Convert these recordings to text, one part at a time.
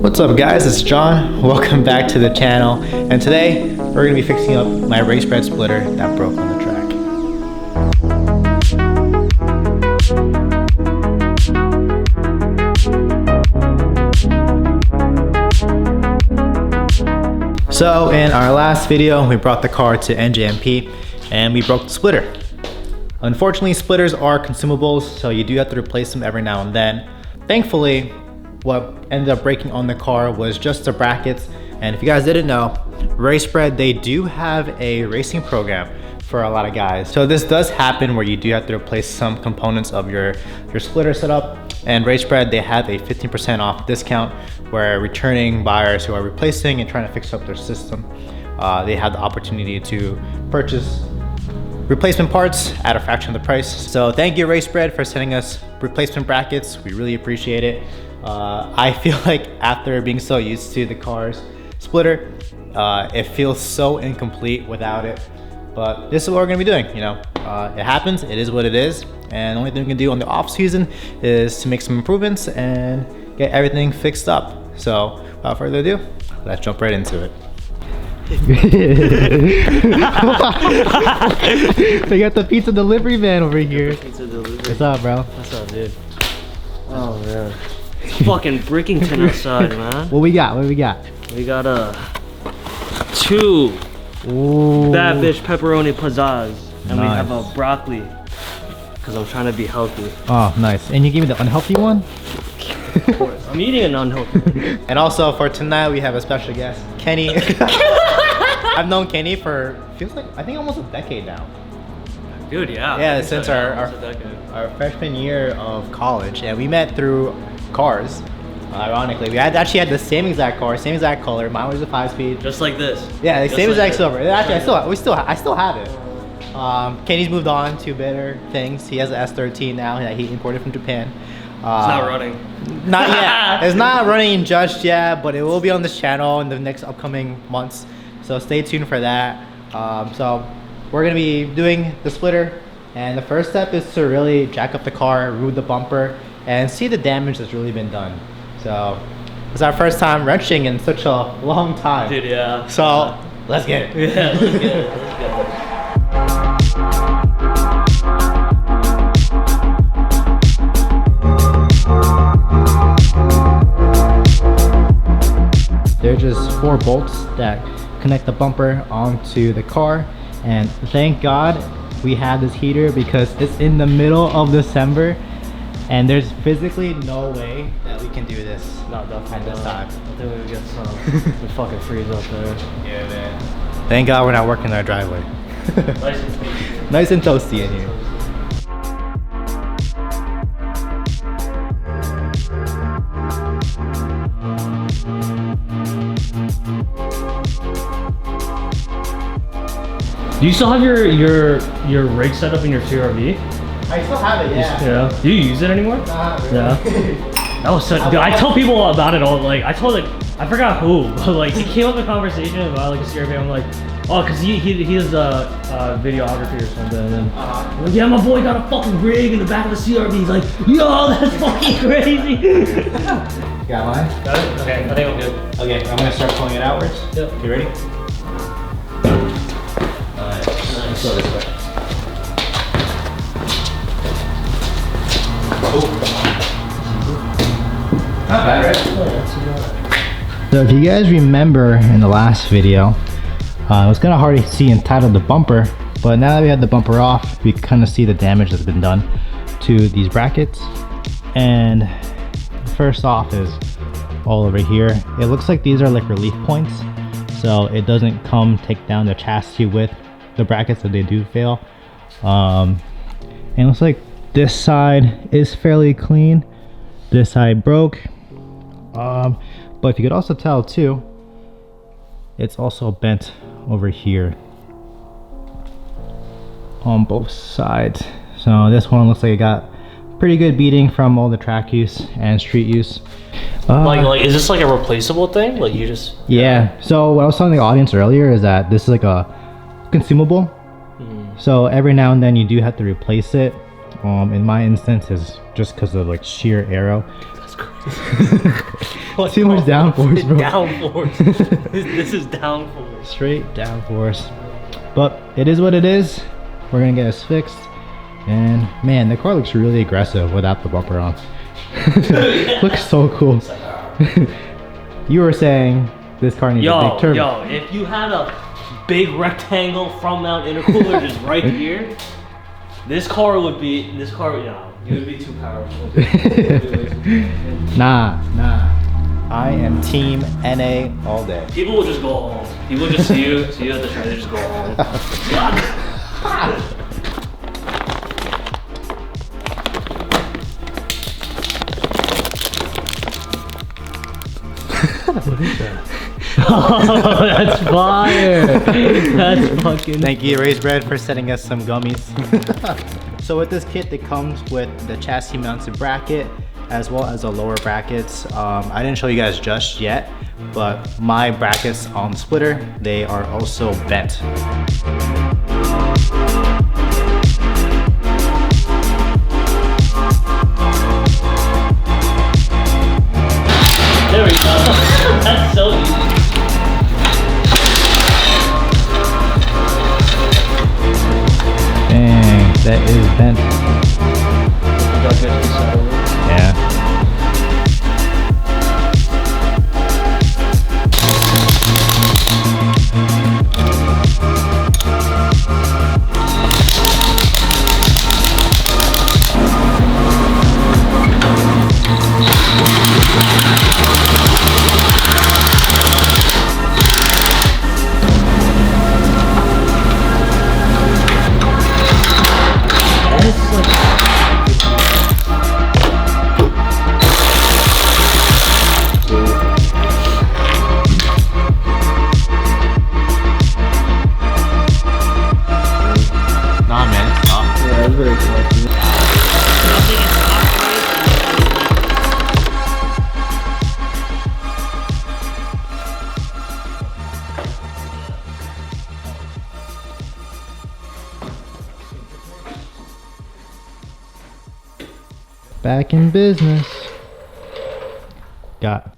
What's up guys, it's John. Welcome back to the channel, and today we're going to be fixing up my race spread splitter that broke on the track. So in our last video we brought the car to NJMP and we broke the splitter. Unfortunately, splitters are consumables, so you do have to replace them every now and then. Thankfully, what ended up breaking on the car was just the brackets. And if you guys didn't know, Race Spread, they do have a racing program for a lot of guys. So this does happen where you do have to replace some components of your splitter setup. And Race Spread, they have a 15% off discount where returning buyers who are replacing and trying to fix up their system, they have the opportunity to purchase replacement parts at a fraction of the price. So thank you Race Spread for sending us replacement brackets. We really appreciate it. I feel like after being so used to the car's splitter, it feels so incomplete without it. But this is what we're gonna be doing, you know. It happens, it is what it is. And the only thing we can do on the off season is to make some improvements and get everything fixed up. So without further ado, let's jump right into it. They got the pizza delivery van over here. Pizza delivery. What's up, bro? What's up, dude? Oh man, it's fucking Brickington outside, man. What we got? What we got? We got two bad bitch pepperoni pizzazz, and we have a broccoli, cause I'm trying to be healthy. Oh, nice. And you gave me the unhealthy one? Of course, I'm eating an unhealthy. And also for tonight, we have a special guest, Kenny. I've known Kenny for, feels like, I think almost a decade now. Dude, yeah. Yeah, since our freshman year of college. And we met through cars, ironically. We actually had the same exact car, same exact color. Mine was a 5-speed. Just like this. Yeah, the same like exact silver. Actually, I still have it. Kenny's moved on to better things. He has an S13 now that he imported from Japan. It's not running. Not yet. It's not running just yet, but it will be on this channel in the next upcoming months. So stay tuned for that. So we're gonna be doing the splitter, and the first step is to really jack up the car, remove the bumper, and see the damage that's really been done. So it's our first time wrenching in such a long time. Dude, yeah. So let's get it. Yeah, let's get it. Let's get it. They're just 4 bolts that connect the bumper onto the car, and thank God we have this heater because it's in the middle of December and there's physically no way that we can do this at this time. I think we would get some. We fucking freeze up there. Yeah, man. Thank God we're not working our driveway. Nice and toasty in here. Do you still have your rig set up in your CRV? I still have it, yeah. Yeah. Do you use it anymore? Not really. Yeah. That was such. Dude, I tell people about it all. Like I told I forgot who, but like he came up with a conversation about like a CRV. I'm like, oh, cause he is a videography or something. And then like, yeah, my boy got a fucking rig in the back of the CRV. He's like, yo, that's fucking crazy. Got mine? Got it? Okay, I think I'm good. Okay, I'm gonna start pulling it outwards. Yep. You ready? Nice. Go this way. Not bad, right? So if you guys remember in the last video, it was kind of hard to see inside of the bumper, but now that we have the bumper off, we kind of see the damage that's been done to these brackets. And first off is all over here. It looks like these are like relief points, so it doesn't take down the chassis with the brackets if they do fail. And it looks like this side is fairly clean, this side broke. But if you could also tell too, it's also bent over here on both sides. So this one looks like it got pretty good beating from all the track use and street use. Like is this like a replaceable thing? Like you just yeah. So what I was telling the audience earlier is that this is like a consumable. So every now and then you do have to replace it. In my instance is just because of like sheer aero. Too much downforce, bro. Downforce. This is downforce. Straight downforce. But it is what it is. We're gonna get this fixed. And man, the car looks really aggressive without the bumper on. Looks so cool. You were saying this car needs a big turbo. Yo, if you had a big rectangle front mount intercooler just right here, this car would be, it would be too powerful. Nah. I am team NA all day. People will just go home. People just see you at the track, they just go home. What is that? Oh, that's fire! That's fucking. Thank you, Raised Bread, for sending us some gummies. So with this kit, it comes with the chassis mounted bracket as well as the lower brackets. I didn't show you guys just yet, but my brackets on the splitter, they are also bent. There we go. That's so easy. Dang, that is bent. Yeah. Back in business. Got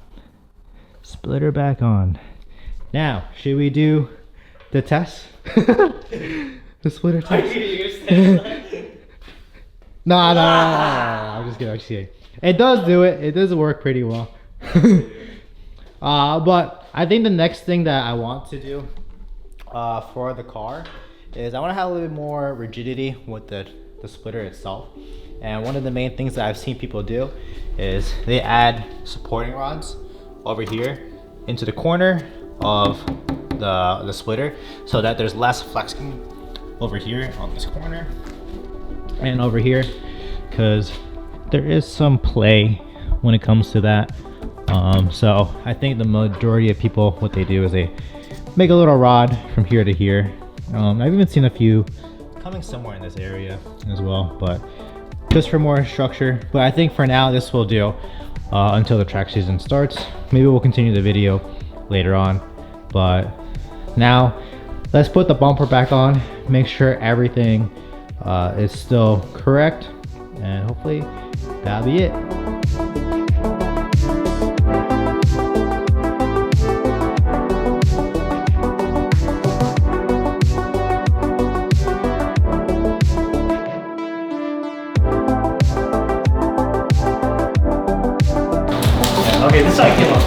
splitter back on. Now, should we do the test? The splitter test? Nah. I'm just kidding. It does do it. It does work pretty well. But I think the next thing that I want to do for the car is I want to have a little bit more rigidity with the splitter itself. And one of the main things that I've seen people do is they add supporting rods over here into the corner of the splitter so that there's less flexing over here on this corner and over here, because there is some play when it comes to that. So I think the majority of people, what they do is they make a little rod from here to here. I've even seen a few coming somewhere in this area as well, but just for more structure. But I think for now this will do until the track season starts. Maybe we'll continue the video later on, but now let's put the bumper back on, make sure everything is still correct, and hopefully that'll be it. Okay, this side came off.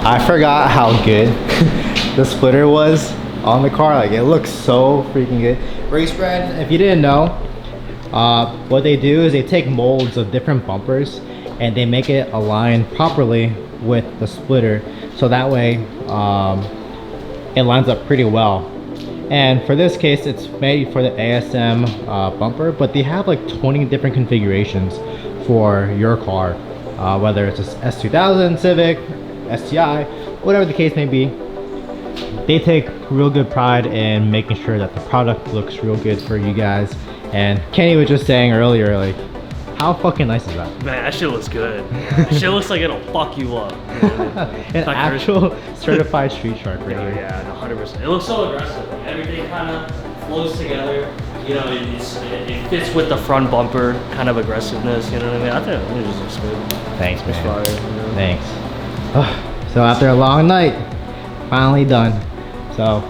I forgot how good the splitter was on the car. Like, it looks so freaking good. Race Bread, if you didn't know, what they do is they take molds of different bumpers and they make it align properly with the splitter, so that way it lines up pretty well. And for this case, it's made for the ASM bumper, but they have like 20 different configurations for your car, whether it's a S2000, Civic, STI, whatever the case may be. They take real good pride in making sure that the product looks real good for you guys. And Kenny was just saying earlier, like, How fucking nice is that? Man, that shit looks good. That shit looks like it'll fuck you up. An actual certified street shark right here. Yeah, 100%. It looks so aggressive. Like, everything kind of flows together. You know, it fits with the front bumper kind of aggressiveness. You know what I mean? I think it just looks good. Thanks, man. It's fire, you know? Thanks. Oh, so after a long night, finally done. So,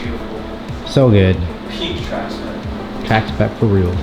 Beautiful. so good. Peak track spec. Track spec for real.